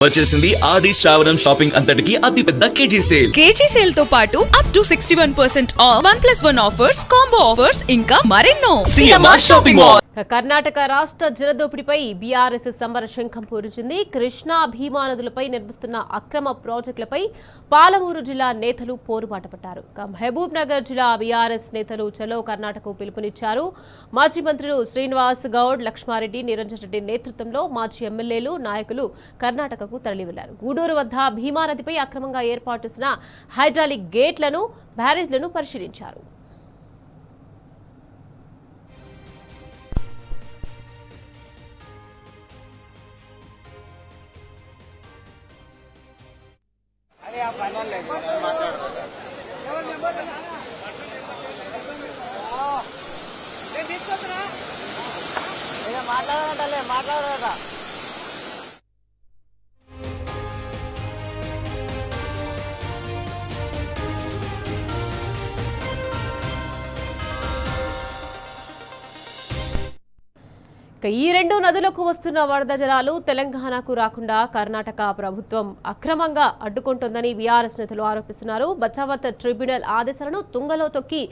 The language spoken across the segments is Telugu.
వచ్చేసింది ఆది శ్రావణం షాపింగ్ అంతటికి అతిపెద్ద కేజీ సేల్ తో పాటు up to 61% of 1+1 offers, combo offers ఇంకా మరెన్నో. CMR shopping mall. కర్ణాటక రాష్ట్ర జలదోపిడిపై బీఆర్ఎస్ సమర శంఖం పూరించింది. కృష్ణా భీమా నదులపై నిర్మిస్తున్న అక్రమ ప్రాజెక్టులపై పాలమూరు జిల్లా నేతలు పోరుబాట పట్టారు. మహబూబ్ నగర్ జిల్లా బీఆర్ఎస్ నేతలు చలో కర్ణాటకకు పిలుపునిచ్చారు. మాజీ మంత్రులు శ్రీనివాస్ గౌడ్, లక్ష్మారెడ్డి, నిరంజన్ రెడ్డి నేతృత్వంలో మాజీ ఎమ్మెల్యేలు, నాయకులు కర్ణాటకకు తరలి వెళ్లారు. గూడూరు వద్ద భీమా నదిపై అక్రమంగా ఏర్పాటు చేసిన హైడ్రాలిక్ గేట్లను, బ్యారేజ్లను పరిశీలించారు. మాట్లాడదా ఈ రెండు నదులకు వస్తున్న వరద జలాలు తెలంగాణకు రాకుండా కర్ణాటక ప్రభుత్వం అక్రమంగా అడ్డుకుంటోందని బీఆర్ఎస్ నేతలు ఆరోపిస్తున్నారు. బచావత్ ట్రిబ్యునల్ ఆదేశాలను తుంగలో తొక్కి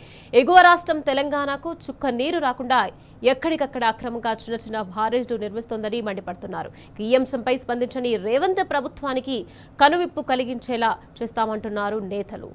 ఎగువ రాష్ట్రం తెలంగాణకు చుక్క నీరు రాకుండా ఎక్కడికక్కడ అక్రమంగా చిన్న చిన్న బ్యారేజ్లు నిర్మిస్తోందని మండిపడుతున్నారు. ఈ అంశంపై స్పందించని రేవంత్ ప్రభుత్వానికి కనువిప్పు కలిగించేలా చేస్తామంటున్నారు నేతలు.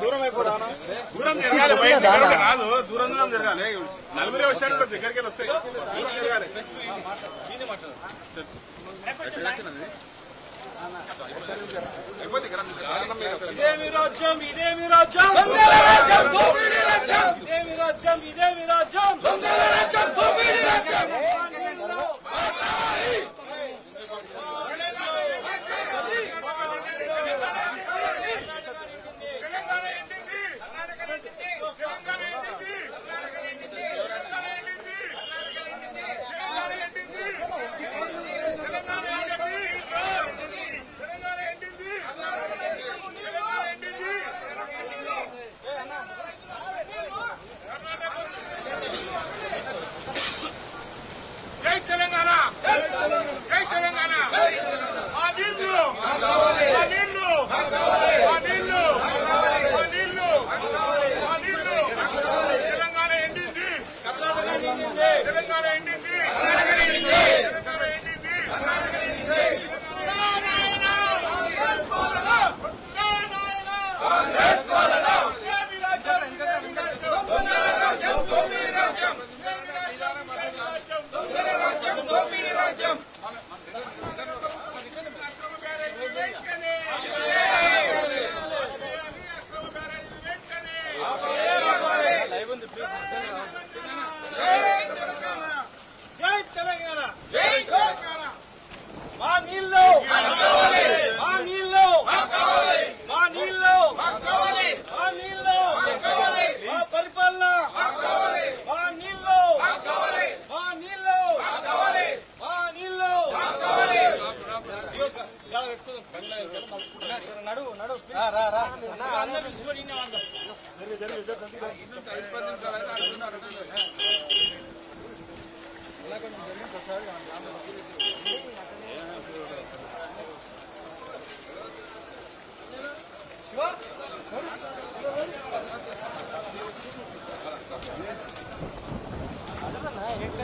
దూరం అయిపోదా దూరం జరగాలి నలుగురే వచ్చారు దగ్గరికి వస్తాయి దూరం జరగాలి ఇదేమి రాజ్యం ఇదేమి రాజ్యం ఇదేమి రాజ్యం ఇదేమి రాజ్యం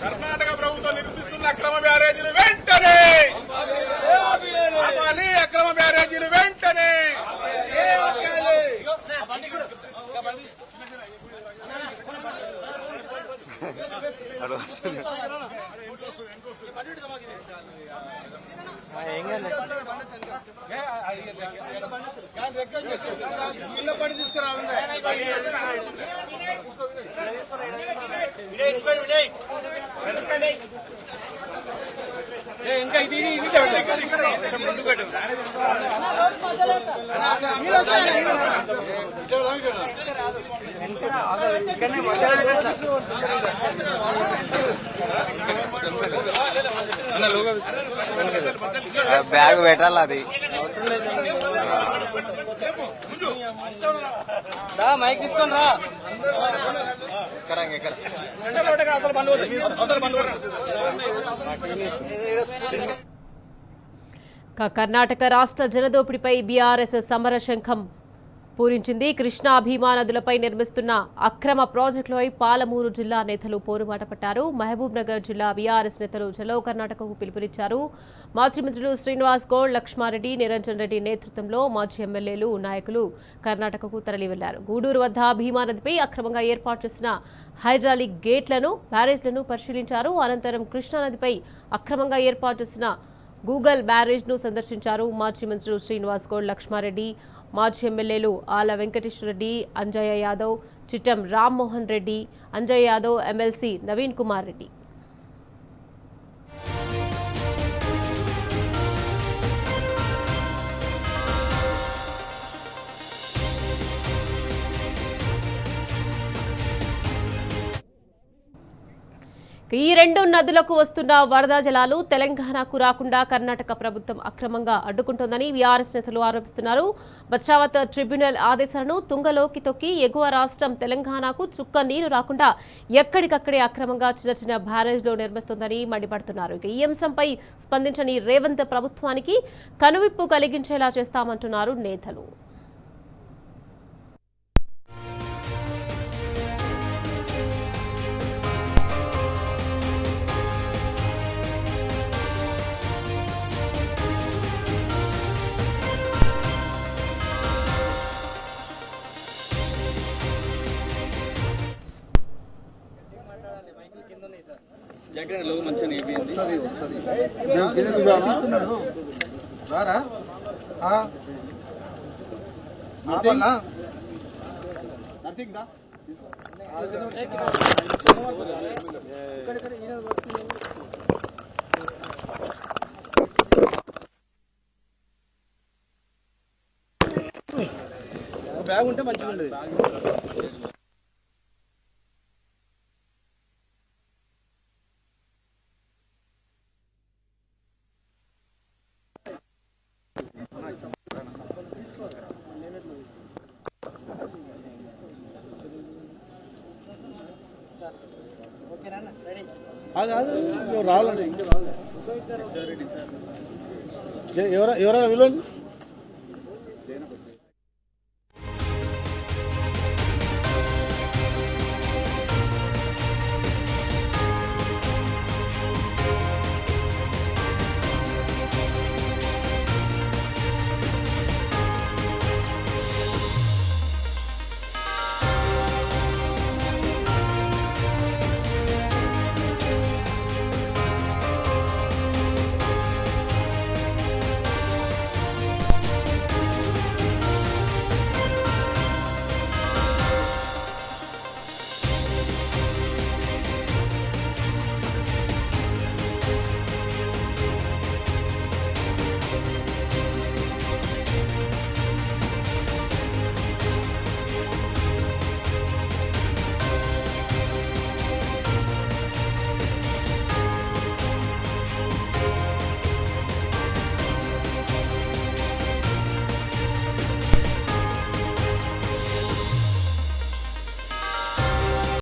కర్ణాటక ప్రభుత్వం నిర్మిస్తున్న అక్రమ బ్యారేజీలు వెంటనే ఆపాలి. అక్రమ బ్యారేజీలు వెంటనే ఇంకా ఇది బ్యాగ్ పెట్టాలి అది మైక్ తీసుకొని రా కర్ణాటక రాష్ట్ర జలదోపిడిపై బీఆర్ఎస్ సమర శంఖం పూరించింది. కృష్ణా భీమా నదులపై నిర్మిస్తున్న అక్రమ ప్రాజెక్టులపై పాలమూరు జిల్లా నేతలు పోరుబాట పట్టారు. మహబూబ్ నగర్ జిల్లా బీఆర్ఎస్ నేతలు చలో కర్ణాటకకు పిలుపునిచ్చారు. మాజీ మంత్రులు శ్రీనివాస్ గౌడ్, లక్ష్మారెడ్డి, నిరంజన్ రెడ్డి నేతృత్వంలో మాజీ ఎమ్మెల్యేలు, నాయకులు కర్ణాటకకు తరలి వెళ్లారు. గూడూరు వద్ద భీమా నదిపై అక్రమంగా ఏర్పాటు చేసిన హైడ్రాలిక్ గేట్లను, బ్యారేజ్లను పరిశీలించారు. అనంతరం కృష్ణానదిపై అక్రమంగా ఏర్పాటు చేసిన గూగల్ బ్యారేజ్ను సందర్శించారు. మాజీ మంత్రులు శ్రీనివాస్ గౌడ్, లక్ష్మారెడ్డి, మాజీ ఎమ్మెల్యేలు ఆల వెంకటేశ్వరరెడ్డి, అంజయ్య యాదవ్, చిట్టం రామ్మోహన్ రెడ్డి, అంజయ్య యాదవ్, ఎమ్మెల్సీ నవీన్ కుమార్ రెడ్డి. ఈ రెండు నదులకు వస్తున్న వరద జలాలు తెలంగాణకు రాకుండా కర్ణాటక ప్రభుత్వం అక్రమంగా అడ్డుకుంటోందని బీఆర్ఎస్ నేతలు ఆరోపిస్తున్నారు. బచావత్ ట్రిబ్యునల్ ఆదేశాలను తుంగలోకి తొక్కి ఎగువ రాష్ట్రం తెలంగాణకు చుక్క నీరు రాకుండా ఎక్కడికక్కడే అక్రమంగా చిన్న చిన్న బ్యారేజ్లు నిర్మిస్తోందని మండిపడుతున్నారు. ఈ అంశంపై స్పందించని రేవంత్ ప్రభుత్వానికి కనువిప్పు కలిగించేలా చేస్తామంటున్నారు నేతలు. బ్యాగ్ ఉంటే మంచిగా ఉండేది. రావాలండి ఎవరైనా విలువండి.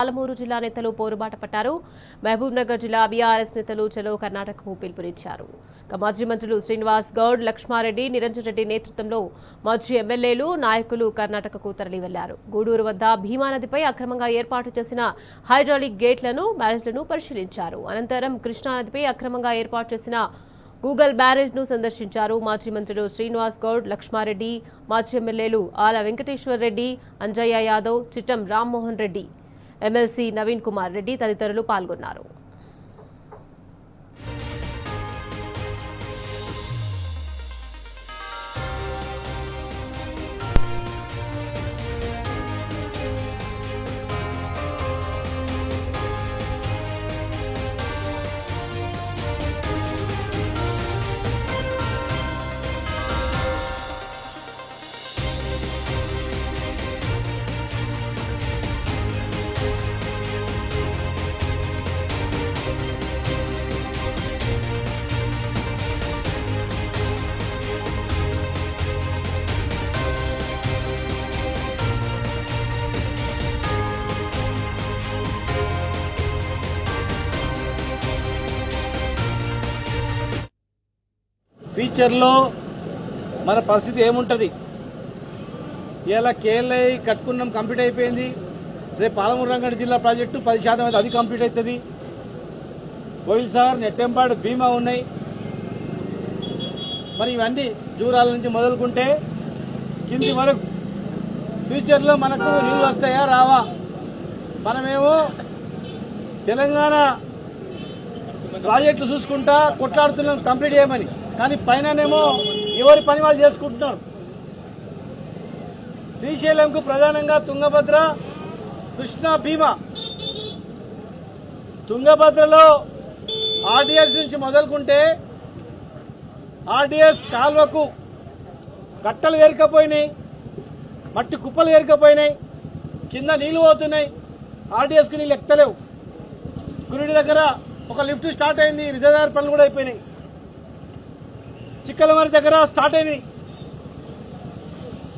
పాలమూరు జిల్లా నేతలు పోరుబాట పట్టారు. మహబూబ్ నగర్ జిల్లా బీఆర్ఎస్ నేతలు చలో కర్ణాటకకు పిలుపునిచ్చారు. మాజీ మంత్రులు శ్రీనివాస్ గౌడ్, లక్ష్మారెడ్డి, నిరంజన్ రెడ్డి నేతృత్వంలో మాజీ ఎమ్మెల్యేలు, నాయకులు కర్ణాటకకు తరలి వెళ్లారు. గూడూరు వద్ద భీమా నదిపై అక్రమంగా ఏర్పాటు చేసిన హైడ్రాలిక్ గేట్లను, బ్యారేజ్లను పరిశీలించారు. అనంతరం కృష్ణానదిపై అక్రమంగా ఏర్పాటు చేసిన గూగల్ బ్యారేజ్ను సందర్శించారు. మాజీ మంత్రులు శ్రీనివాస్ గౌడ్, లక్ష్మారెడ్డి, మాజీ ఎమ్మెల్యేలు ఆల వెంకటేశ్వర్ రెడ్డి, అంజయ్య యాదవ్, చిట్టం రామ్మోహన్ రెడ్డి, ఎమ్మెల్సీ నవీన్ కుమార్ రెడ్డి తదితరులు పాల్గొన్నారు. ఫ్యూచర్లో మన పరిస్థితి ఏముంటుంది? ఇలా కేఎల్ఐ కట్టుకున్నాం, కంప్లీట్ అయిపోయింది. రేపు పాలమూరు రంగారెడ్డి జిల్లా ప్రాజెక్టు 10% అయితే అది కంప్లీట్ అవుతుంది. వైఎస్ఆర్ నెట్టెంపాడు బీమా ఉన్నాయి. మరి ఇవన్నీ జూరాల నుంచి మొదలుకుంటే కింది వరకు ఫ్యూచర్లో మనకు నీళ్లు వస్తాయా రావా? మనమేమో తెలంగాణ ప్రాజెక్టులు చూసుకుంటా కొట్లాడుతున్నాం కంప్లీట్ చేయమని, కానీ పైననేమో ఎవరి పని వాళ్ళు చేసుకుంటున్నారు. శ్రీశైలంకు ప్రధానంగా తుంగభద్ర, కృష్ణా, భీమా. తుంగభద్రలో ఆర్డీఎస్ నుంచి మొదలుకుంటే ఆర్డీఎస్ కాల్వకు కట్టలు ఏరుకపోయినాయి, మట్టి కుప్పలు ఏరుకపోయినాయి, కింద నీళ్లు పోతున్నాయి. ఆర్డీఎస్కి నీళ్ళు ఎక్కలేవు. కురిడి దగ్గర ఒక లిఫ్ట్ స్టార్ట్ అయింది, రిజర్వాయర్ పనులు కూడా అయిపోయినాయి. చిక్కలమరి దగ్గర స్టార్ట్ అయినాయి.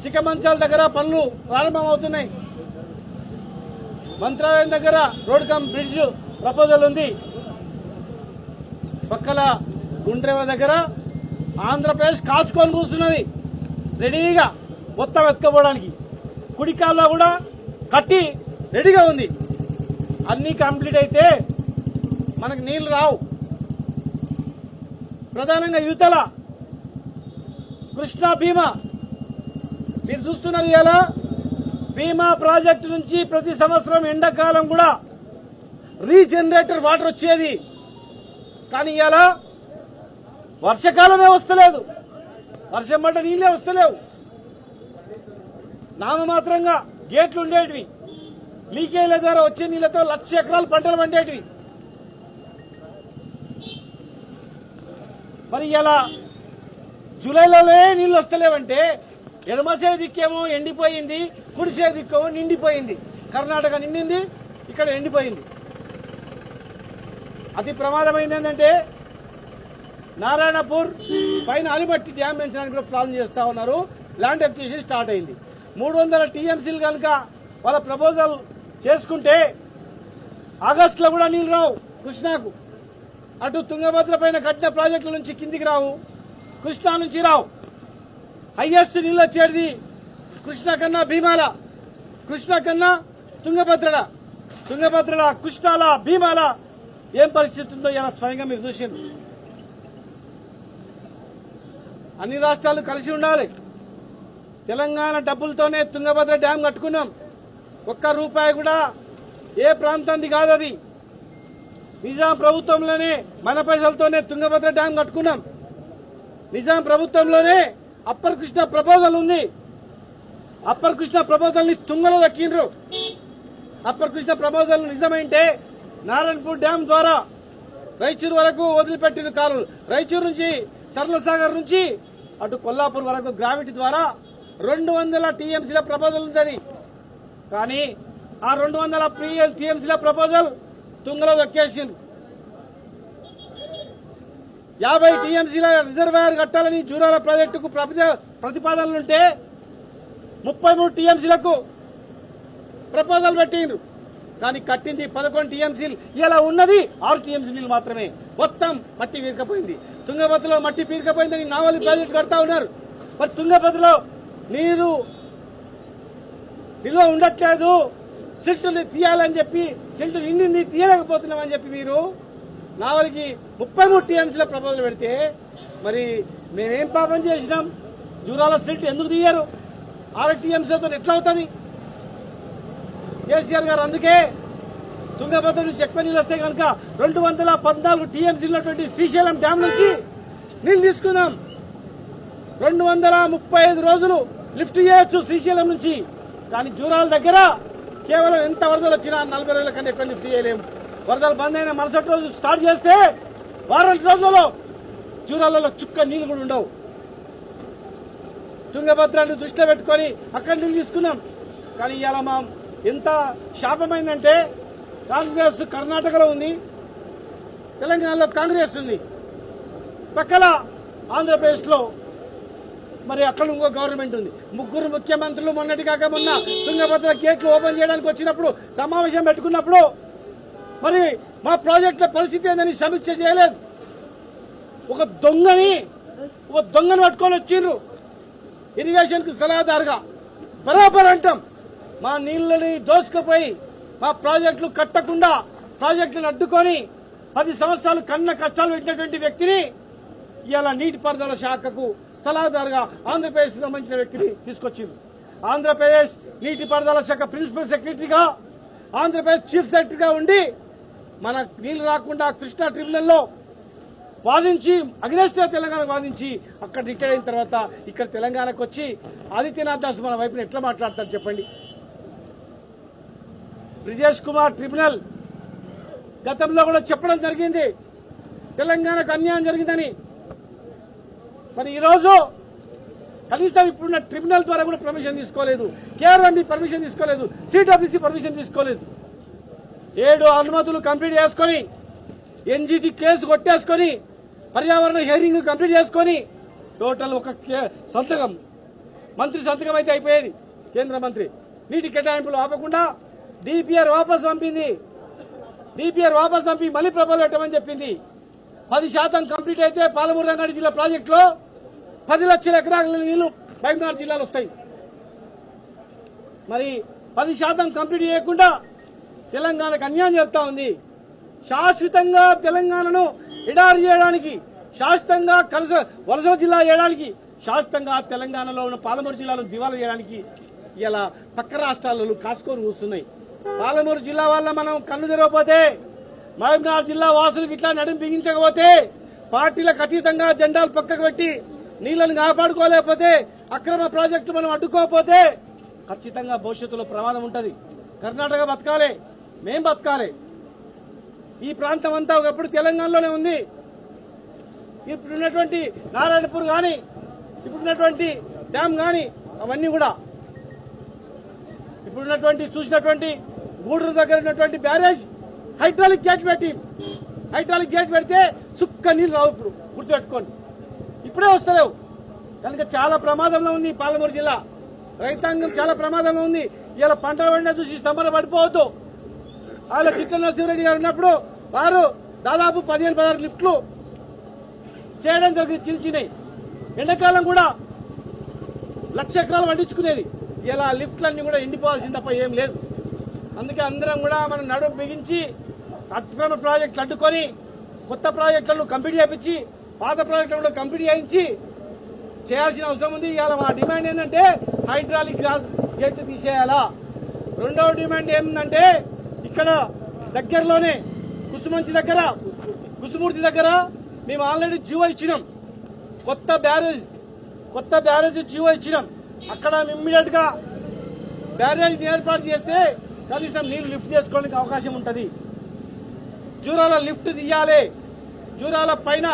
చిక్కమంచాల దగ్గర పనులు ప్రారంభమవుతున్నాయి. మంత్రాలయం దగ్గర రోడ్ కమ్ బ్రిడ్జ్ ప్రపోజల్ ఉంది. పక్కల గుండ్రేవ దగ్గర ఆంధ్రప్రదేశ్ కాచుకొని కూర్చున్నది రెడీగా మొత్తం ఎత్తుకోవడానికి. కుడికాల్లో కూడా కట్టి రెడీగా ఉంది. అన్నీ కంప్లీట్ అయితే మనకు నీళ్లు రావు. ప్రధానంగా యువతల కృష్ణా, భీమా మీరు చూస్తున్నారు. ఇలా భీమా ప్రాజెక్టు నుంచి ప్రతి సంవత్సరం ఎండాకాలం కూడా రీజనరేటర్ వాటర్ వచ్చేది. కానీ ఇలా వర్షకాలమే వస్తలేదు, వర్షం పడ్డ నీళ్ళే వస్తలేవు. నామమాత్రంగా గేట్లు ఉండేటివి, లీకేజ్ల ద్వారా వచ్చే నీళ్లతో 1,00,000 ఎకరాలు పంటలు పండేటివి. మరి ఇలా జూలైలోనే నీళ్లు వస్తలేవంటే ఎడమసే దిక్కేమో ఎండిపోయింది, కుడిసే దిక్కేమో నిండిపోయింది. కర్ణాటక నిండింది, ఇక్కడ ఎండిపోయింది. అతి ప్రమాదమైంది ఏంటంటే నారాయణపూర్ పైన అలిమట్టి డ్యామ్ పెంచడానికి కూడా ప్లాన్ చేస్తా ఉన్నారు. ల్యాండ్ అక్విజిషన్ స్టార్ట్ అయింది. 300 టీఎంసీలు కనుక వాళ్ళ ప్రపోజల్ చేసుకుంటే ఆగస్టులో కూడా నీళ్లు రావు కృష్ణాకు. అటు తుంగభద్ర పైన కట్టిన ప్రాజెక్టుల నుంచి కిందికి రావు, కృష్ణా నుంచి రావు. హైయెస్ట్ నీళ్ళు వచ్చేది కృష్ణా కన్నా భీమాల, కృష్ణా కన్నా తుంగభద్రల, తుంగభద్రల, కృష్ణాల, భీమాల ఏం పరిస్థితి ఉందో ఇలా స్వయంగా మీరు చూసింది. అన్ని రాష్ట్రాలు కలిసి ఉండాలి. తెలంగాణ డబ్బులతోనే తుంగభద్ర డ్యాం కట్టుకున్నాం. ₹1 కూడా ఏ ప్రాంతానికి కాదు అది. నిజాం ప్రభుత్వంలోనే మన పైసలతోనే తుంగభద్ర డ్యాం కట్టుకున్నాం. నిజాం ప్రభుత్వంలోనే అప్పర్ కృష్ణ ప్రపోజల్ ఉంది. అప్పర్ కృష్ణ ప్రపోజల్ ని తుంగలో దక్కిండ్రు. అప్పర్ కృష్ణ ప్రపోజల్ నిజమైంటే నారాయణపూర్ డ్యాం ద్వారా రైచూరు వరకు వదిలిపెట్టిన కాలువలు, రైచూరు నుంచి సరళసాగర్ నుంచి అటు కొల్లాపూర్ వరకు గ్రావిటీ ద్వారా 200 టీఎంసీల ప్రపోజల్ ఉంది. కానీ ఆ 200 టీఎంసీల ప్రపోజల్ తుంగలో దక్కేసింది. 50 టీఎంసీల రిజర్వాయర్ కట్టాలని జూరాల ప్రాజెక్టుకు ప్రతిపాదనలుంటే 33 టీఎంసీలకు ప్రపోజల్ పెట్టిండ్రు. కానీ కట్టింది 11 టీఎంసీలు, ఇలా ఉన్నది 6 టీఎంసీ నీళ్ళు మాత్రమే. మొత్తం మట్టి పీరకపోయింది. తుంగభద్రలో మట్టి పీరకపోయిందని నావలి ప్రాజెక్టు కడతా ఉన్నారు. మరి తుంగభద్రలో నీరు నిల్వ ఉండట్లేదు, సిల్టుని తీయాలని చెప్పి సిల్టు నిండింది తీయలేకపోతున్నామని చెప్పి మీరు నావలికి 33 టీఎంసీల ప్రపోజల్ పెడితే మరి మేమేం పాపం చేసినాం? జూరాల సిల్ట్ ఎందుకు తీయరు? 6 టీఎంసీలతో ఎట్లా అవుతుంది? కేసీఆర్ గారు అందుకే తుంగభద్ర నుంచి ఎక్కువ నీళ్ళు వస్తే కనుక 214 టీఎంసీ ఉన్నటువంటి శ్రీశైలం డ్యాం నుంచి నీళ్ళు తీసుకుందాం. 235 రోజులు లిఫ్ట్ చేయొచ్చు శ్రీశైలం నుంచి. కానీ జూరాల దగ్గర కేవలం ఎంత వరదలు వచ్చినా 40 రోజుల కన్నా ఎక్కువ లిఫ్ట్ చేయలేము. వరదలు బంద్ అయిన మరుసటి రోజు స్టార్ట్ చేస్తే వారం రోజులలో జూరాలలో చుక్క నీళ్లు కూడా ఉండవు. తుంగభద్రాన్ని దృష్టిలో పెట్టుకొని అక్కడ నీళ్ళు తీసుకున్నాం. కానీ ఇవాళ మా ఎంత శాపమైందంటే కాంగ్రెస్ కర్ణాటకలో ఉంది, తెలంగాణలో కాంగ్రెస్ ఉంది, పక్కల ఆంధ్రప్రదేశ్లో మరి అక్కడ ఇంకో గవర్నమెంట్ ఉంది. 3 ముఖ్యమంత్రులు మొన్నటి కాక మొన్న తుంగభద్ర గేట్లు ఓపెన్ చేయడానికి వచ్చినప్పుడు సమావేశం పెట్టుకున్నప్పుడు మరి మా ప్రాజెక్టుల పరిస్థితి ఏందని సమీక్ష చేయలేదు. ఒక దొంగని పట్టుకొని వచ్చిండ్రు ఇరిగేషన్ కు సలహాదారుగా. బరాబర్ అంటాం. మా నీళ్లని దోచుకుపోయి మా ప్రాజెక్టులు కట్టకుండా ప్రాజెక్టులను అడ్డుకొని 10 సంవత్సరాలు కన్న కష్టాలు పెట్టినటువంటి వ్యక్తిని ఇవాళ నీటిపారుదల శాఖకు సలహాదారుగా ఆంధ్రప్రదేశ్ సంబంధించిన వ్యక్తిని తీసుకొచ్చింది. ఆంధ్రప్రదేశ్ నీటిపారుదల శాఖ ప్రిన్సిపల్ సెక్రటరీగా, ఆంధ్రప్రదేశ్ చీఫ్ సెక్రటరీగా ఉండి మన నీళ్లు రాకుండా కృష్ణా ట్రిబ్యునల్లో వాదించి అగ్నేస్ట్ తెలంగాణ వాదించి అక్కడ రిటైర్ అయిన తర్వాత ఇక్కడ తెలంగాణకు వచ్చి ఆదిత్యనాథ్ దాస్ మన వైపున ఎట్లా మాట్లాడతారు చెప్పండి? బ్రిజేష్ కుమార్ ట్రిబ్యునల్ గతంలో కూడా చెప్పడం జరిగింది తెలంగాణకు అన్యాయం జరిగిందని. మరి ఈరోజు కనీసం ఇప్పుడున్న ట్రిబ్యునల్ ద్వారా కూడా పర్మిషన్ తీసుకోలేదు, కేఆర్ఎంబీ పర్మిషన్ తీసుకోలేదు, సిడబ్ల్యూసీ పర్మిషన్ తీసుకోలేదు. 7 అనుమతులు కంప్లీట్ చేసుకొని ఎన్జీటీ కేసు కొట్టేసుకొని పర్యావరణ హియరింగ్ కంప్లీట్ చేసుకొని టోటల్ ఒక సంతకం మంత్రి సంతకం అయితే అయిపోయేది. కేంద్ర మంత్రి నీటి కేటాయింపులు ఆపకుండా డిపిఆర్ వాపస్ పంపింది. డిపిఆర్ వాపస్ పంపి మళ్లీ ప్రపోజల్ పెట్టమని చెప్పింది. 10% కంప్లీట్ అయితే పాలమూరు రంగారెడ్డి జిల్లా ప్రాజెక్టులో 10 లక్షల ఎకరాల నీళ్లు మహబూబ్నగర్ జిల్లాలో వస్తాయి. మరి 10% కంప్లీట్ చేయకుండా తెలంగాణకు అన్యాయం చెప్తా ఉంది. శాశ్వతంగా తెలంగాణను ఎడారి చేయడానికి, శాశ్వతంగా వలసల జిల్లా చేయడానికి, శాశ్వతంగా తెలంగాణలో ఉన్న పాలమూరు జిల్లాను దివాలా చేయడానికి ఇలా పక్క రాష్ట్రాలలో కాసుకొని కూస్తున్నాయి. పాలమూరు జిల్లా వల్ల మనం కన్ను తెరవకపోతే, మహబూబ్నగర్ జిల్లా వాసులకు ఇట్లా నడుము బిగించకపోతే, పార్టీలకు అతీతంగా జెండాలు పక్కకు పెట్టి నీళ్లను కాపాడుకోలేకపోతే, అక్రమ ప్రాజెక్టులు మనం అడ్డుకోకపోతే ఖచ్చితంగా భవిష్యత్తులో ప్రమాదం ఉంటుంది. కర్ణాటక బతకాలి, మేం బతకాలి. ఈ ప్రాంతం అంతా ఒకప్పుడు తెలంగాణలోనే ఉంది. ఇప్పుడున్నటువంటి నారాయణపూర్ గాని, ఇప్పుడున్నటువంటి డ్యామ్ గాని, అవన్నీ కూడా ఇప్పుడున్నటువంటి చూసినటువంటి గూడూరు దగ్గర ఉన్నటువంటి బ్యారేజ్ హైడ్రాలిక్ గేట్ పెడితే సుక్క నీళ్ళు రావు. ఇప్పుడు గుర్తుపెట్టుకోండి, ఇప్పుడే వస్తలేవు. కనుక చాలా ప్రమాదంలో ఉంది పాలమూరు జిల్లా. రైతాంగం చాలా ప్రమాదంలో ఉంది. ఇలా పంటలు పండినా చూసి స్తంభన పడిపోవద్దు. వాళ్ళ చిట్ల నరసింహారెడ్డి గారు ఉన్నప్పుడు వారు దాదాపు 15-16 లిఫ్ట్లు చేయడం జరిగింది, చిన్నచిన్నవి. ఎండాకాలం కూడా 1,00,000 ఎకరాలు పండించుకునేది. ఇలా లిఫ్ట్లన్నీ కూడా ఎండిపోవాల్సింది తప్ప ఏం లేదు. అందుకే అందరం కూడా మనం నడుము బిగించి అక్రమ ప్రాజెక్టులు అడ్డుకొని కొత్త ప్రాజెక్టులను కంప్లీట్ చేయించి పాత ప్రాజెక్టులను కూడా కంప్లీట్ చేయించి చేయాల్సిన అవసరం ఉంది. ఇవాళ మా డిమాండ్ ఏంటంటే హైడ్రాలిక్ గేట్ తీసేయాలా. రెండవ డిమాండ్ ఏంటంటే ఇక్కడ దగ్గరలోనే కుసుమూర్తి దగ్గర మేము ఆల్రెడీ జీవో ఇచ్చినాం. కొత్త బ్యారేజ్ జీవో ఇచ్చినాం. అక్కడ ఇమ్మీడియట్ గా బ్యారేజ్ ఏర్పాటు చేస్తే కనీసం నీళ్లు లిఫ్ట్ చేసుకోవడానికి అవకాశం ఉంటుంది. జూరాల లిఫ్ట్ తీయాలి, జూరాల పైన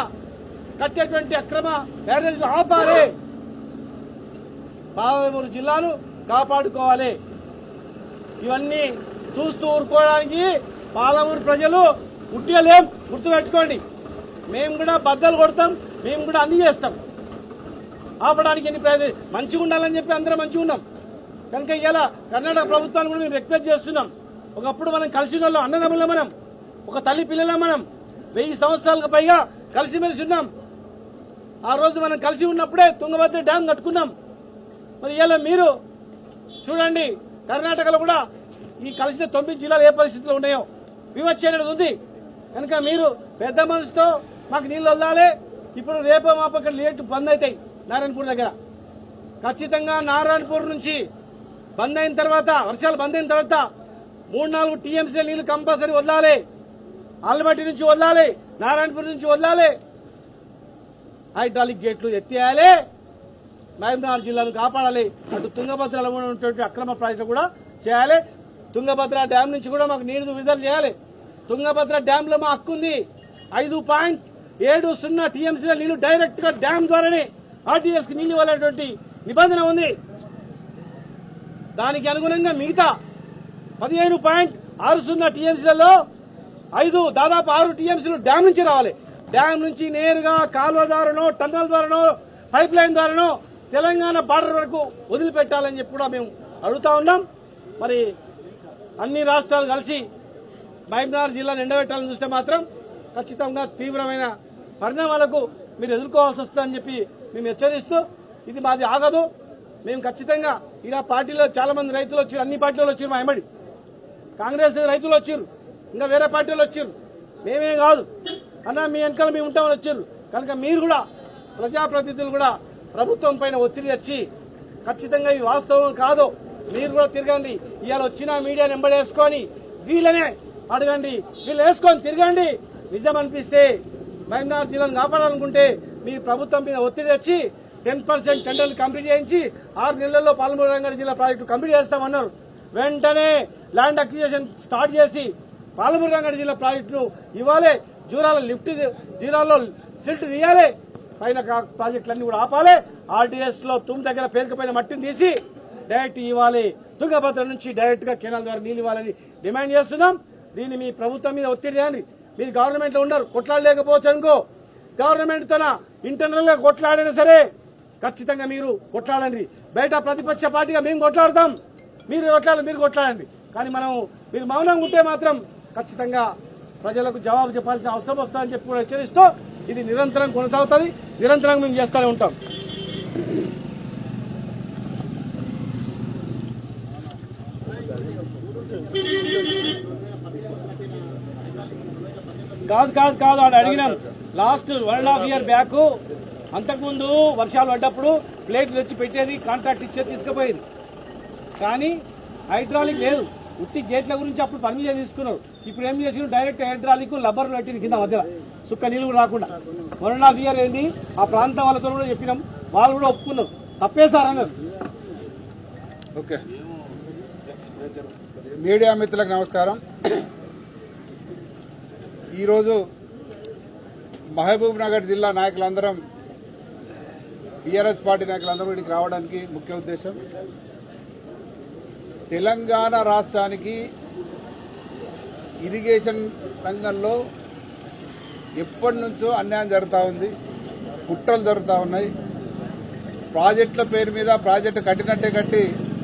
కట్టేటువంటి అక్రమ బ్యారేజ్లు ఆపాలి, పాలమూరు జిల్లాను కాపాడుకోవాలి. ఇవన్నీ చూస్తూ ఊరుకోవడానికి పాలమూరు ప్రజలు ఉట్టిలేం, గుర్తుపెట్టుకోండి. మేము కూడా బద్దలు కొడతాం, మేము కూడా అన్ని చేస్తాం. ఆపడానికి ఎన్ని మంచిగా ఉండాలని చెప్పి అందరం మంచిగా ఉన్నాం. కనుక ఇలా కర్ణాటక ప్రభుత్వాన్ని కూడా మేము రిక్వెస్ట్ చేస్తున్నాం. ఒకప్పుడు మనం కలిసి ఉన్న వాళ్ళం, అన్నదమ్ములం మనం, ఒక తల్లి పిల్లలం మనం, 1000 సంవత్సరాలకు పైగా కలిసిమెలిసి ఉన్నాం. ఆ రోజు మనం కలిసి ఉన్నప్పుడే తుంగభద్ర డ్యాం కట్టుకున్నాం. మరి ఇలా మీరు చూడండి, కర్ణాటకలో కూడా ఈ కలిసిన 9 జిల్లాలు ఏ పరిస్థితిలో ఉన్నాయో వివచ్చ ఉంది. కనుక మీరు పెద్ద మనసుతో మాకు నీళ్లు వదలాలి. ఇప్పుడు రేపో మాపో ఇక్కడ లేట్ బంద్ అవుతాయి నారాయణపూర్ దగ్గర. ఖచ్చితంగా నారాయణపూర్ నుంచి బంద్ అయిన తర్వాత, వర్షాలు బంద్ అయిన తర్వాత 3-4 టీఎంసీల నీళ్లు కంపల్సరీ వదలాలి. ఆల్మట్టి నుంచి వదలాలి, నారాయణపూర్ నుంచి వదలాలి. హైడ్రాలిక్ గేట్లు ఎత్తేయాలి. మహబూబ్నగర్ జిల్లాను కాపాడాలి. అటు తుంగభద్రలో ఉన్నటువంటి అక్రమ ప్రాజెక్టులు కూడా చేయాలి. తుంగభద్ర డ్యాం నుంచి కూడా మాకు నీరు విడుదల చేయాలి. తుంగభద్ర డ్యాం లో మా హక్కు ఉంది. 5.70 టీఎంసీల నీళ్లు డైరెక్ట్ గా డ్యాం ద్వారానే ఆర్టీఎస్ కి నీళ్లు ఇవ్వాలనేటువంటి నిబంధన ఉంది. దానికి అనుగుణంగా మిగతా 15.60 టీఎంసీలలో దాదాపు 6 టీఎంసీలు డ్యాం నుంచి రావాలి. డ్యాం నుంచి నేరుగా కాలువ ద్వారానో, టన్నల్ ద్వారానో, పైప్ లైన్ ద్వారానో తెలంగాణ బార్డర్ వరకు వదిలిపెట్టాలని చెప్పి కూడా మేము అడుగుతా ఉన్నాం. మరి అన్ని రాష్ట్రాలు కలిసి మహబూబ్నగర్ జిల్లాను ఎండబెట్టాలని చూస్తే మాత్రం ఖచ్చితంగా తీవ్రమైన పరిణామాలకు మీరు ఎదుర్కోవాల్సి వస్తుందని చెప్పి మేము హెచ్చరిస్తూ, ఇది మాది ఆగదు. మేము ఖచ్చితంగా ఇలా పార్టీలో చాలా మంది రైతులు వచ్చారు, అన్ని పార్టీలు వచ్చారు. మా ఎమ్మడి కాంగ్రెస్ రైతులు వచ్చారు, ఇంకా వేరే పార్టీలు వచ్చారు. మేమే కాదు అన్న, మీ వెనకాల మేము ఉంటామని వచ్చారు. కనుక మీరు కూడా, ప్రజాప్రతినిధులు కూడా ప్రభుత్వం పైన ఒత్తిడి తెచ్చి ఖచ్చితంగా ఇవి వాస్తవం కాదు, మీరు కూడా తిరగండి. ఇవాళ వచ్చిన మీడియా నెంబర్ వేసుకొని వీళ్ళనే అడగండి, వీళ్ళు వేసుకొని తిరగండి. నిజం అనిపిస్తే మహబూబ్నగర్ జిల్లాను కాపాడాలనుకుంటే మీరు ప్రభుత్వం మీద ఒత్తిడి తెచ్చి 10% టెండర్లు కంప్లీట్ చేయించి 6 నెలల్లో పాలమూరు రంగారెడ్డి జిల్లా ప్రాజెక్టు కంప్లీట్ చేస్తామన్నారు. వెంటనే ల్యాండ్ అక్విజిషన్ స్టార్ట్ చేసి పాలమూరు రంగారెడ్డి జిల్లా ప్రాజెక్టును ఇవ్వాలి. జూరాల లిఫ్ట్, జీరాల్లో సిల్ట్ తీయాలి. పైన ప్రాజెక్టులన్నీ కూడా ఆపాలి. ఆర్డీఎస్ లో దగ్గర పేరుకుపోయిన మట్టిని తీసి డైరెక్ట్ ఇవ్వాలి. తుంగభద్ర నుంచి డైరెక్ట్ గా కెనాల్ ద్వారా నీళ్ళు ఇవ్వాలని డిమాండ్ చేస్తున్నాం. దీన్ని మీ ప్రభుత్వం మీద ఒత్తిడి చేయండి. మీరు గవర్నమెంట్ లో ఉన్నారు, కొట్లాడలేకపోవచ్చు అనుకో, గవర్నమెంట్ తో ఇంటర్నల్ గా కొట్లాడినా సరే ఖచ్చితంగా మీరు కొట్లాడండి. బయట ప్రతిపక్ష పార్టీగా మేము కొట్లాడతాం, మీరు కొట్లాడండి. కానీ మీరు మౌనంగా ఉంటే మాత్రం ఖచ్చితంగా ప్రజలకు జవాబు చెప్పాల్సిన అవసరం వస్తుందని చెప్పి కూడా హెచ్చరిస్తూ, ఇది నిరంతరం కొనసాగుతుంది, నిరంతరం మేము చేస్తూనే ఉంటాం. కాదు అని అడిగినాం. లాస్ట్ 1.5 year బ్యాక్, అంతకుముందు వర్షాలు పడ్డప్పుడు ప్లేట్లు తెచ్చి పెట్టేది, కాంట్రాక్ట్ ఇచ్చేది, తీసుకుపోయేది. కానీ హైడ్రాలిక్ లేదు. ఉట్టి గేట్ల గురించి అప్పుడు పర్మిషన్ తీసుకున్నారు. ఇప్పుడు ఏం చేసిన, డైరెక్ట్ హైడ్రాలిక్ లబ్బర్లు పెట్టింది కింద మధ్యలో, సుక్క నీళ్లు కూడా రాకుండా. 1.5 year ఏంది, ఆ ప్రాంతం వాళ్ళతో కూడా చెప్పినాం, వాళ్ళు కూడా ఒప్పుకున్నారు. తప్పేసారు అన్నారు. ఓకే, మీడియా మిత్రులకు నమస్కారం. ఈరోజు మహబూబ్ నగర్ జిల్లా నాయకులందరం, టీఆర్ఎస్ పార్టీ నాయకులందరూ ఇక్కడికి రావడానికి ముఖ్య ఉద్దేశం, తెలంగాణ రాష్ట్రానికి ఇరిగేషన్ రంగంలో ఎప్పటి నుంచో అన్యాయం జరుగుతూ ఉంది, కుట్రలు జరుగుతూ ఉన్నాయి. ప్రాజెక్టుల పేరు మీద ప్రాజెక్టు కట్టినట్టే కట్టి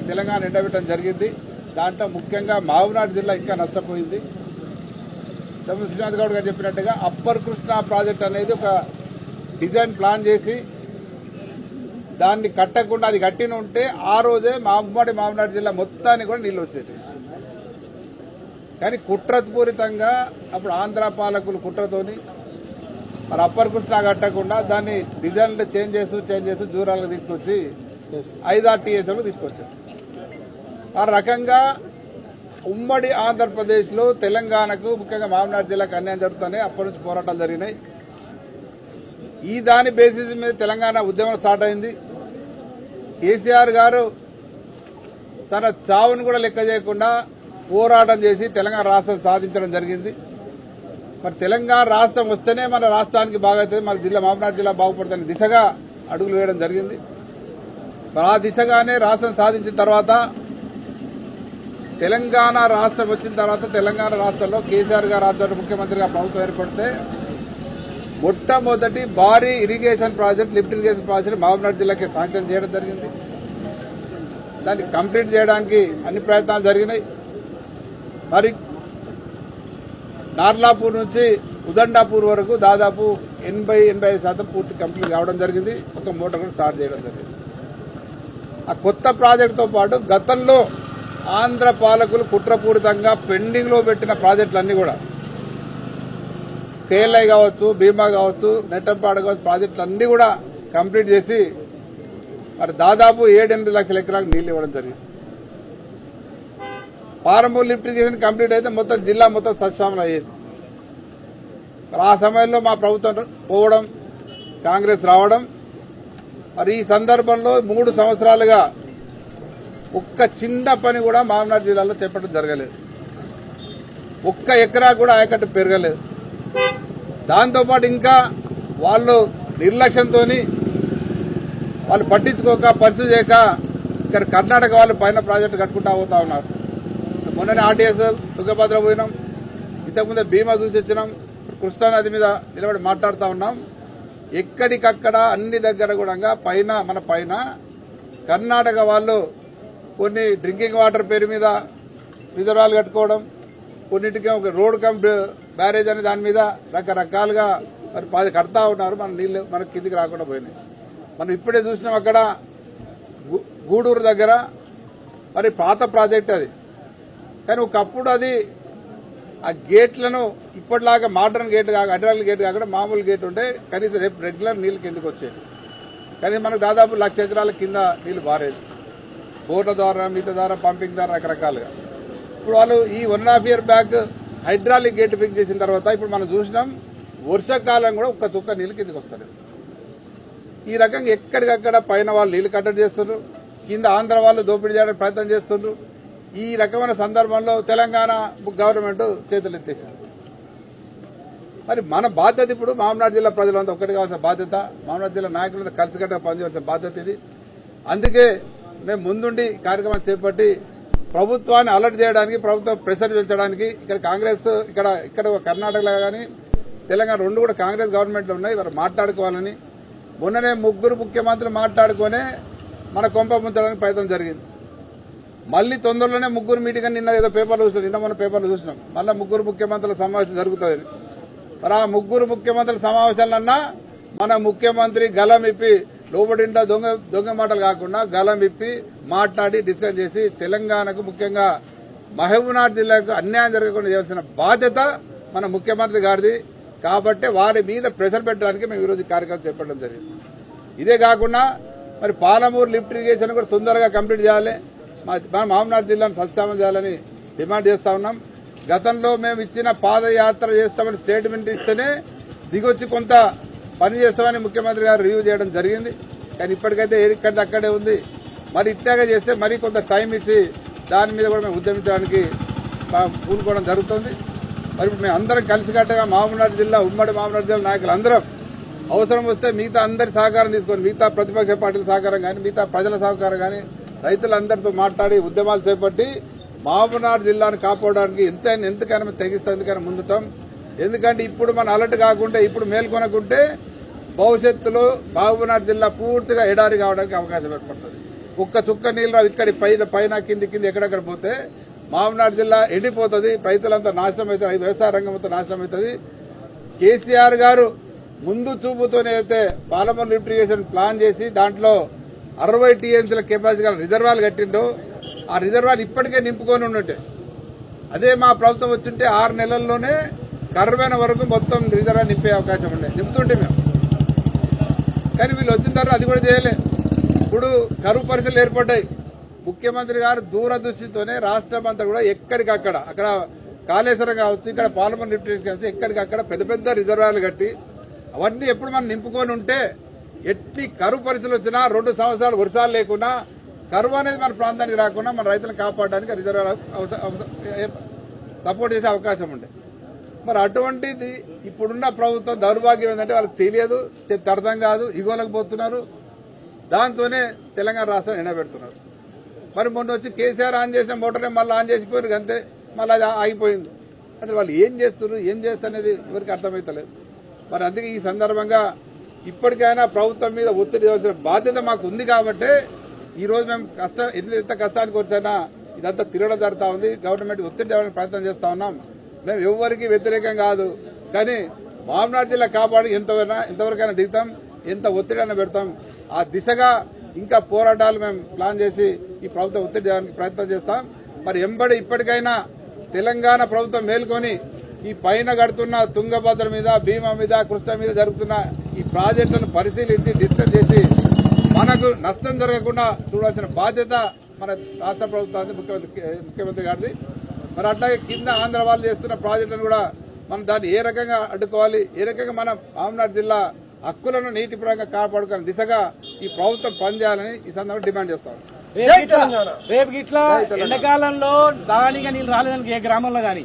తెలంగాణ ఎండబెట్టడం జరిగింది. దాంట్లో ముఖ్యంగా మహబూబ్నగర్ జిల్లా ఇంకా నష్టపోయింది. శ్రీనాథ్ గౌడ్ గారు చెప్పినట్టుగా అప్పర్ కృష్ణా ప్రాజెక్ట్ అనేది ఒక డిజైన్ ప్లాన్ చేసి దాన్ని కట్టకుండా అది కట్టిన ఉంటే ఆ రోజే మహబూబ్నగర్ జిల్లా మొత్తానికి కూడా నీళ్లు వచ్చేది. కానీ కుట్రపూరితంగా అప్పుడు ఆంధ్ర పాలకులు కుట్రతోని మరి అప్పర్ కృష్ణా కట్టకుండా దాన్ని డిజైన్లు చేంజ్ చేస్తూ జూరాలకు తీసుకొచ్చి 5-6 టీఎస్లకు తీసుకొచ్చారు. ఆ రకంగా ఉమ్మడి ఆంధ్రప్రదేశ్ లో తెలంగాణకు, ముఖ్యంగా మహబూబ్నగర్ జిల్లాకు అన్యాయం జరుగుతున్నాయి. అప్పటి నుంచి పోరాటాలు జరిగినాయి. ఈ దాని బేసిస్ మీద తెలంగాణ ఉద్యమం స్టార్ట్ అయింది. కేసీఆర్ గారు తన చావును కూడా లెక్క చేయకుండా పోరాటం చేసి తెలంగాణ రాష్ట్రం సాధించడం జరిగింది. మరి తెలంగాణ రాష్ట్రం వస్తేనే మన రాష్ట్రానికి బాగవుతుంది, మన జిల్లా మహబూబ్నగర్ జిల్లా బాగుపడుతున్న దిశగా అడుగులు వేయడం జరిగింది. ఆ దిశగానే రాష్ట్రం సాధించిన తర్వాత, తెలంగాణ రాష్ట్రం వచ్చిన తర్వాత తెలంగాణ రాష్ట్రంలో కేసీఆర్ గారు ఆధ్వర్యంలో ముఖ్యమంత్రిగా ప్రభుత్వం ఏర్పడితే మొట్టమొదటి భారీ irrigation project, lift irrigation project Mahabubnagar జిల్లాకి శాంక్షన్ చేయడం జరిగింది. దాన్ని కంప్లీట్ చేయడానికి అన్ని ప్రయత్నాలు జరిగినాయి. మరి నార్లాపూర్ నుంచి ఉదండాపూర్ వరకు దాదాపు 80-85% పూర్తి కంప్లీట్ కావడం జరిగింది. ఒక మోటార్ కూడా స్టార్ట్ చేయడం జరిగింది. ఆ కొత్త ప్రాజెక్టుతో పాటు గతంలో ఆంధ్ర పాలకులు కుట్రపూరితంగా పెండింగ్ లో పెట్టిన ప్రాజెక్టులన్నీ కూడా కేఎల్ఐ కావచ్చు, భీమా కావచ్చు, నెట్టంపాడ కావచ్చు, ప్రాజెక్టులన్నీ కూడా కంప్లీట్ చేసి మరి దాదాపు 7-8 లక్షల ఎకరాలకు నీళ్లు ఇవ్వడం జరిగింది. పాలమూరు లిఫ్ట్ ఇరిగేషన్ కంప్లీట్ అయితే మొత్తం జిల్లా మొత్తం సస్యామలం అయ్యేది. మరి ఆ సమయంలో మా ప్రభుత్వం పోవడం, కాంగ్రెస్ రావడం, మరి ఈ సందర్భంలో 3 సంవత్సరాలుగా ఒక్క చిన్న పని కూడా మామనాడు జిల్లాలో చేపట్టడం జరగలేదు. ఒక్క ఎకరా కూడా ఆయకట్టు పెరగలేదు. దాంతోపాటు ఇంకా వాళ్ళు నిర్లక్ష్యంతో వాళ్ళు పట్టించుకోక పరిస్థితి చేయక ఇక్కడ కర్ణాటక వాళ్ళు పైన ప్రాజెక్టు కట్టుకుంటా పోతా ఉన్నారు. మొన్ననే ఆర్టీఎస్ తుంగభద్ర పోయినాం, ఇంతకుముందే భీమా చూసి వచ్చినాం, కృష్ణానది మీద నిలబడి మాట్లాడుతూ ఉన్నాం. ఎక్కడికక్కడ అన్ని దగ్గర కూడా మన పైన కర్ణాటక వాళ్ళు కొన్ని డ్రింకింగ్ వాటర్ పేరు మీద రిజర్వాయర్లు కట్టుకోవడం, కొన్నిటికి ఒక రోడ్ కమ్ బ్యారేజ్ అనే దాని మీద రకరకాలుగా మరి కడతా ఉన్నారు. మన నీళ్లు మనకు కిందికి రాకుండా పోయినాయి. మనం ఇప్పుడే చూసినాం అక్కడ గూడూరు దగ్గర మరి పాత ప్రాజెక్ట్ అది, కానీ ఒకప్పుడు అది ఆ గేట్లను ఇప్పటిలాగా మోడర్న్ గేట్ కాక అడ్రాల్ గేట్ కాకుండా మామూలు గేట్ ఉంటే కనీసం రేపు రెగ్యులర్ నీళ్లు కిందకి వచ్చేది. కానీ మనకు దాదాపు 1,00,000 ఎకరాల కింద నీళ్లు బారేది, బోర్ల ద్వారా, మీటర్ ద్వారా, పంపింగ్ ద్వారా రకరకాలుగా. ఇప్పుడు వాళ్ళు ఈ 1.5 year back hydraulic gate fix చేసిన తర్వాత ఇప్పుడు మనం చూసినాం వర్షాకాలం కూడా ఒక్క చుక్క నీళ్లు కిందకి వస్తారు. ఈ రకంగా ఎక్కడికక్కడ పైన వాళ్ళు నీళ్లు కట్టడి చేస్తున్నారు, కింద ఆంధ్ర వాళ్ళు దోపిడీ చేయడానికి ప్రయత్నం చేస్తున్నారు. ఈ రకమైన సందర్భంలో తెలంగాణ గవర్నమెంట్ చేతులు ఎత్తేసింది. మరి మన బాధ్యత ఇప్పుడు మామనాడు జిల్లా ప్రజలంతా ఒక్కటి కావాల్సిన బాధ్యత, మామనాడు జిల్లా నాయకులంతా కలిసికట్టుగా పనిచేయాల్సిన బాధ్యత ఇది. అందుకే మేము ముందుండి కార్యక్రమాన్ని చేపట్టి ప్రభుత్వాన్ని అలర్ట్ చేయడానికి, ప్రభుత్వం ప్రెషర్ పెంచడానికి ఇక్కడ కాంగ్రెస్ ఇక్కడ కర్ణాటకలో కానీ తెలంగాణ 2 కూడా కాంగ్రెస్ గవర్నమెంట్లో ఉన్నాయి. వారు మాట్లాడుకోవాలని మొన్ననే 3 ముఖ్యమంత్రులు మాట్లాడుకునే మన కొంప ముంచడానికి ప్రయత్నం జరిగింది. మళ్లీ తొందరలోనే 3 మీటింగ్ అని నిన్న ఏదో పేపర్లు చూసినాం, నిన్న మన పేపర్లు చూసినాం, మళ్ళీ 3 ముఖ్యమంత్రుల సమావేశం జరుగుతుంది. మరి ఆ 3 ముఖ్యమంత్రుల సమావేశాలన్నా మన ముఖ్యమంత్రి గలం ఇప్పి లోబడింటా దొంగ మాటలు కాకుండా గలం ఇప్పి మాట్లాడి డిస్కస్ చేసి తెలంగాణకు ముఖ్యంగా మహబూబ్నగర్ జిల్లాకు అన్యాయం జరగకుండా చేయాల్సిన బాధ్యత మన ముఖ్యమంత్రి గారిది. కాబట్టి వారి మీద ప్రెషర్ పెట్టడానికి మేము ఈరోజు కార్యక్రమం చేపట్టడం జరిగింది. ఇదే కాకుండా మరి పాలమూరు లిఫ్ట్ ఇరిగేషన్ కూడా తొందరగా కంప్లీట్ చేయాలి, మన మహబూబ్నగర్ జిల్లాను సస్యామలం చేయాలని డిమాండ్ చేస్తా ఉన్నాం. గతంలో మేము ఇచ్చిన పాదయాత్ర చేస్తామని స్టేట్మెంట్ ఇస్తేనే దిగొచ్చి కొంత పని చేస్తామని ముఖ్యమంత్రి గారు రివ్యూ చేయడం జరిగింది. కానీ ఇప్పటికైతే ఎక్కడిది అక్కడే ఉంది. మరి ఇట్లాగే చేస్తే మరీ కొంత టైం ఇచ్చి దాని మీద కూడా మేము ఉద్యమించడానికి పూనుకోవడం జరుగుతుంది. మరి ఇప్పుడు మేము అందరం కలిసికట్టుగా మహబూబ్నగర్ జిల్లా, ఉమ్మడి మహబూబ్నగర్ జిల్లా నాయకులు అందరం అవసరం వస్తే మిగతా అందరి సహకారం తీసుకొని, మిగతా ప్రతిపక్ష పార్టీల సహకారం కానీ, మిగతా ప్రజల సహకారం కానీ, రైతులందరితో మాట్లాడి ఉద్యమాలు చేపట్టి మహబూబ్నగర్ జిల్లాను కాపాడడానికి ఎంతకైనా తెగిస్తే ఎందుకైనా ముందుతాం. ఎందుకంటే ఇప్పుడు మనం అలర్ట్ కాకుంటే, ఇప్పుడు మేల్కొనకుంటే భవిష్యత్తులో మహబూబ్నగర్ జిల్లా పూర్తిగా ఎడారి కావడానికి అవకాశం ఏర్పడుతుంది. ఒక్క చుక్క నీళ్ళు ఇక్కడి పైన కింది ఎక్కడెక్కడ పోతే మహబూబ్నగర్ జిల్లా ఎండిపోతుంది, రైతులంతా నాశనం అవుతుంది, వ్యవసాయ రంగం అంతా నాశనం అవుతుంది. కేసీఆర్ గారు ముందు చూపుతోనే అయితే పాలమూరు లిఫ్ట్ ఇరిగేషన్ ప్లాన్ చేసి దాంట్లో 60 TMCల కెపాసిటీ గల రిజర్వాయర్లు కట్టిండో ఆ రిజర్వాయర్ ఇప్పటికే నింపుకొని ఉన్నట్టే. అదే మా ప్రభుత్వం వచ్చింటే 6 నెలల్లోనే కర్రమైన వరకు మొత్తం రిజర్వాయర్ నింపే అవకాశం ఉండే, నింపుతుంటే మేము. కానీ వీళ్ళు వచ్చిన తర్వాత అది కూడా చేయలే. ఇప్పుడు కరువు పరిస్థితులు ఏర్పడ్డాయి. ముఖ్యమంత్రి గారు దూరదృష్టితోనే రాష్ట్రం అంతా కూడా ఎక్కడికక్కడ, అక్కడ కాళేశ్వరం కావచ్చు, ఇక్కడ పాలమూరు లిఫ్ట్ కావచ్చు, ఎక్కడికక్కడ పెద్ద పెద్ద రిజర్వాయర్లు కట్టి అవన్నీ ఎప్పుడు మనం నింపుకొని ఉంటే ఎట్టి కరువు పరిస్థితులు వచ్చినా 2 సంవత్సరాలు వర్షాలు లేకున్నా కరువు అనేది మన ప్రాంతానికి రాకుండా మన రైతులను కాపాడడానికి రిజర్వాయర్ సపోర్ట్ చేసే అవకాశం ఉండే. మరి అటువంటిది ఇప్పుడున్న ప్రభుత్వం దౌర్భాగ్యం ఏంటంటే వాళ్ళకి తెలియదు, చెప్తే అర్థం కాదు, ఇగోలకు పోతున్నారు. దాంతోనే తెలంగాణ రాష్ట్రాన్ని ఎండబెడుతున్నారు. మరి మొన్న వచ్చి కేసీఆర్ ఆన్ చేసిన మోటార్ని మళ్ళీ ఆన్ చేసిపోయారు, అంతే, మళ్ళీ అది ఆగిపోయింది. అసలు వాళ్ళు ఏం చేస్తారనేది ఎవరికి అర్థమవుతలేదు. మరి అందుకే ఈ సందర్భంగా ఇప్పటికైనా ప్రభుత్వం మీద ఒత్తిడి ఇవ్వాల్సిన బాధ్యత మాకు ఉంది. కాబట్టి ఈ రోజు మేము ఎంత కష్టానికి వచ్చైనా ఇదంతా తిరగడం జరుగుతూ ఉంది. గవర్నమెంట్ ఒత్తిడి తేవడానికి ప్రయత్నం చేస్తా ఉన్నాం. మేము ఎవరికి వ్యతిరేకం కాదు, కానీ మామనాడు జిల్లా కాపాడి ఎంతవరకైనా దిగుతాం, ఎంత ఒత్తిడి పెడతాం. ఆ దిశగా ఇంకా పోరాటాలు మేము ప్లాన్ చేసి ఈ ప్రభుత్వం ఒత్తిడి చేయడానికి ప్రయత్నం చేస్తాం. మరి ఇప్పటికైనా తెలంగాణ ప్రభుత్వం మేల్కొని ఈ పైన కడుతున్న తుంగభద్ర మీద, భీమా మీద, కృష్ణ మీద జరుగుతున్న ఈ ప్రాజెక్టులను పరిశీలించి డిస్కస్ చేసి మనకు నష్టం జరగకుండా చూడాల్సిన బాధ్యత మన రాష్ట్ర ప్రభుత్వాన్ని, ముఖ్యమంత్రి గారిది. మరి అట్లాగే కింద ఆంధ్ర వాళ్ళు చేస్తున్న ప్రాజెక్టులను కూడా మనం దాన్ని ఏ రకంగా అడ్డుకోవాలి, ఏ రకంగా మనం మామనాడు జిల్లా హక్కులను నీతిపరంగా కాపాడుకునే దిశగా ఈ ప్రభుత్వం పనిచేయాలని ఈ సందర్భంగా డిమాండ్ చేస్తాం. రేపు ఇట్లా ఎండాకాలంలో తాగడానికి నీళ్ళు రాలేదానికి ఏ గ్రామంలో గాని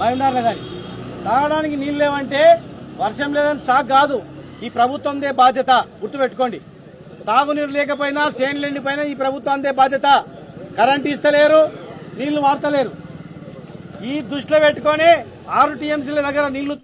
మహబూబ్నగర్లో గాని తాగడానికి నీళ్ళు లేవంటే వర్షం లేదని సాగు కాదు, ఈ ప్రభుత్వందే బాధ్యత. గుర్తుపెట్టుకోండి, తాగునీరు లేకపోయినా సేన్లు ఎండిపోయినా ఈ ప్రభుత్వందే బాధ్యత. కరెంట్ ఇస్తలేరు, నీళ్లు వాడతలేరు. ఈ దృష్టిలో పెట్టుకొని 6 టీఎంసీల దగ్గర నీళ్లు